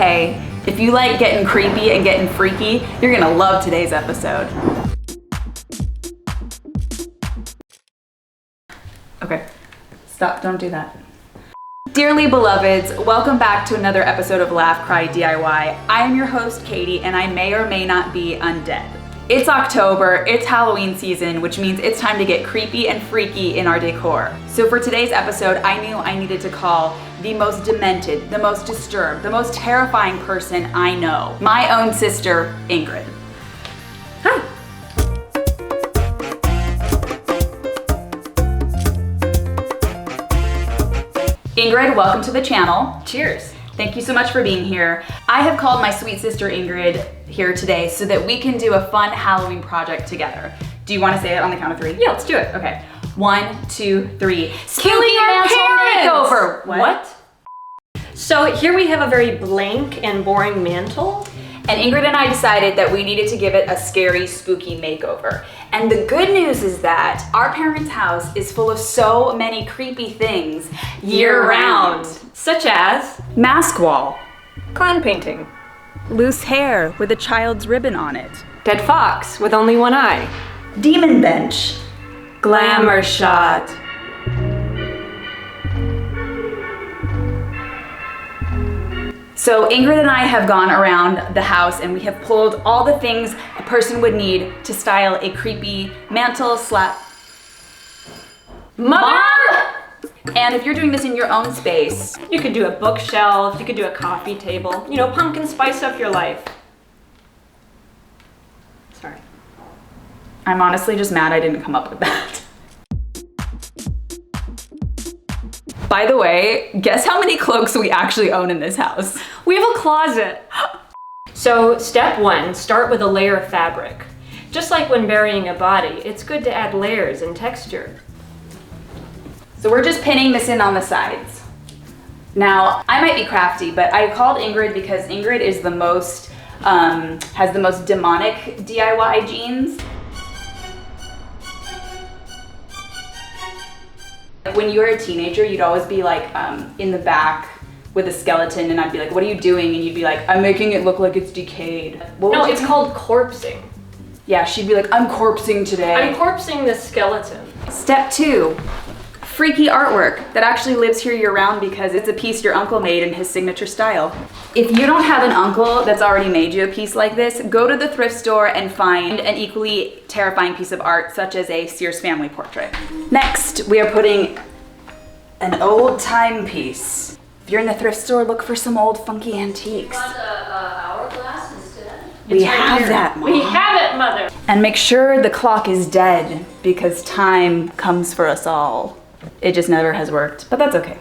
Hey, if you like getting creepy and getting freaky, you're gonna love today's episode. Okay, stop, don't do that. Dearly beloveds, welcome back to another episode of Laugh Cry DIY. I am your host, Katie, and I may or may not be undead. It's October, it's Halloween season, which means it's time to get creepy and freaky in our decor. So for today's episode, I knew I needed to call the most demented, the most disturbed, the most terrifying person I know, my own sister, Ingrid. Hi. Ingrid, welcome to the channel. Cheers. Thank you so much for being here. I have called my sweet sister Ingrid here today so that we can do a fun Halloween project together. Do you want to say it on the count of three? Yeah, let's do it. Okay. 1, 2, 3. Killing our parents! Makeover. What? So here we have a very blank and boring mantle. And Ingrid and I decided that we needed to give it a scary, spooky makeover. And the good news is that our parents' house is full of so many creepy things year-round. Such as Mask wall, clown painting, loose hair with a child's ribbon on it, dead fox with only one eye, demon bench, glamour shot. So Ingrid and I have gone around the house and we have pulled all the things a person would need to style a creepy mantle Mother! And if you're doing this in your own space, You could do a bookshelf, you could do a coffee table, you know, pumpkin spice up your life. Sorry. I'm honestly just mad I didn't come up with that. By the way, guess how many cloaks we actually own in this house? We have a closet. So step 1, start with a layer of fabric. Just like when burying a body, it's good to add layers and texture. So we're just pinning this in on the sides. Now, I might be crafty, but I called Ingrid because Ingrid is the most, has the most demonic DIY genes. When you were a teenager, you'd always be like in the back with a skeleton and I'd be like, what are you doing? And you'd be like, I'm making it look like it's decayed. No, it's called corpsing. Yeah, she'd be like, I'm corpsing today. I'm corpsing this skeleton. Step 2, freaky artwork that actually lives here year round because it's a piece your uncle made in his signature style. If you don't have an uncle that's already made you a piece like this, go to the thrift store and find an equally terrifying piece of art such as a Sears family portrait. Next, we are putting an old timepiece. If you're in the thrift store, look for some old funky antiques. Want a hourglass instead? We have that, Mom. We have it, Mother. And make sure the clock is dead because time comes for us all. It just never has worked, but that's okay.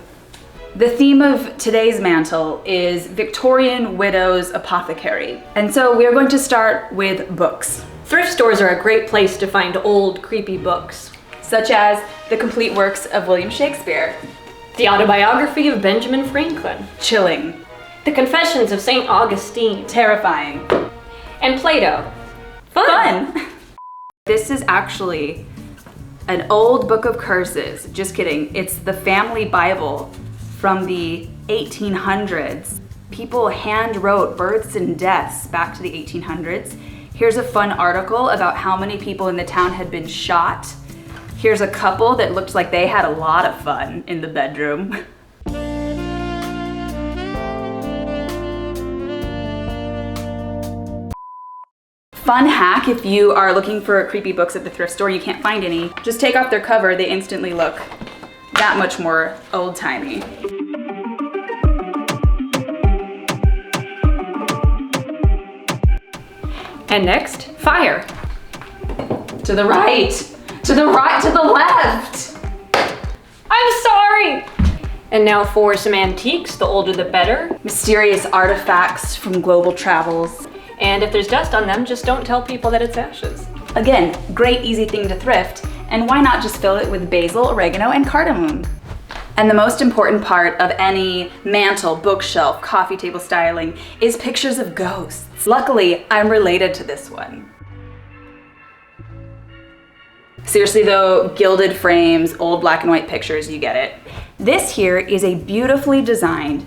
The theme of today's mantle is Victorian Widow's Apothecary. And so we are going to start with books, Thrift stores are a great place to find old, creepy books. such as the complete works of William Shakespeare. The autobiography of Benjamin Franklin. Chilling. The Confessions of St. Augustine. Terrifying. And Plato. Fun! This is actually an old book of curses. Just kidding. It's the family Bible from the 1800s. People hand wrote births and deaths back to the 1800s. Here's a fun article about how many people in the town had been shot. Here's a couple that looked like they had a lot of fun in the bedroom. Fun hack, if you are looking for creepy books at the thrift store, you can't find any, just take off their cover, they instantly look that much more old-timey. And next, fire. To the right, to the right, to the left. I'm sorry! And now for some antiques, the older the better. Mysterious artifacts from global travels. And if there's dust on them, just don't tell people that it's ashes. Again, great easy thing to thrift, and why not just fill it with basil, oregano, and cardamom? And the most important part of any mantle, bookshelf, coffee table styling is pictures of ghosts. Luckily, I'm related to this one. Seriously though, gilded frames, old black and white pictures, you get it. This here is a beautifully designed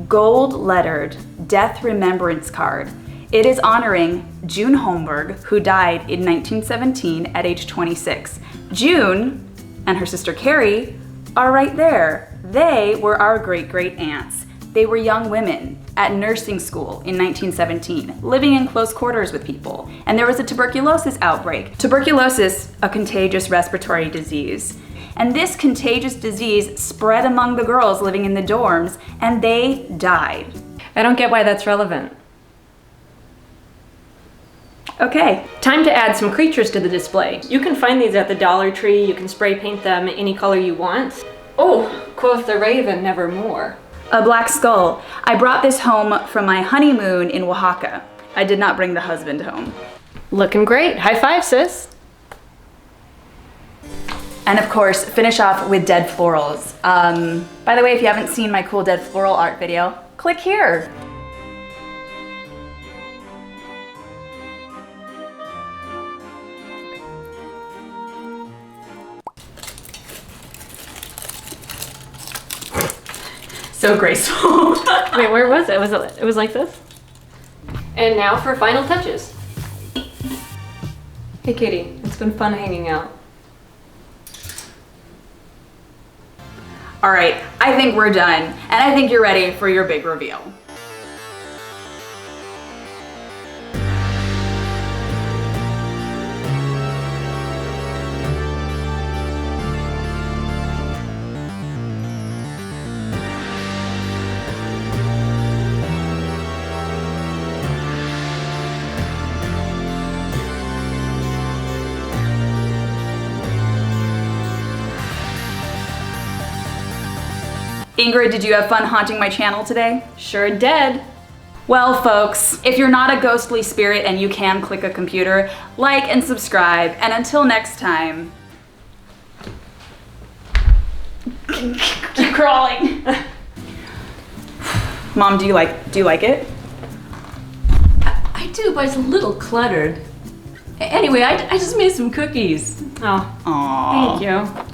gold lettered death remembrance card. It is honoring June Holmberg, who died in 1917 at age 26. June and her sister Carrie are right there. They were our great-great aunts. They were young women at nursing school in 1917, living in close quarters with people. And there was a tuberculosis outbreak. Tuberculosis, a contagious respiratory disease. And this contagious disease spread among the girls living in the dorms, and they died. I don't get why that's relevant. Okay. Time to add some creatures to the display. You can find these at the Dollar Tree. You can spray paint them any color you want. Oh, quoth the raven, nevermore. A black skull. I brought this home from my honeymoon in Oaxaca. I did not bring the husband home. Looking great. High five, sis. And of course, finish off with dead florals. By the way, if you haven't seen my cool dead floral art video, click here. So graceful. Wait, where was it? It was like this? And now for final touches. Hey Kitty, it's been fun hanging out. All right, I think we're done, and I think you're ready for your big reveal. Ingrid, did you have fun haunting my channel today? Sure did. Well, folks, if you're not a ghostly spirit and you can click a computer, like and subscribe, and until next time, keep crawling. Mom, do you like it? I do, but it's a little cluttered. Anyway, I just made some cookies. Oh, Aww. thank you.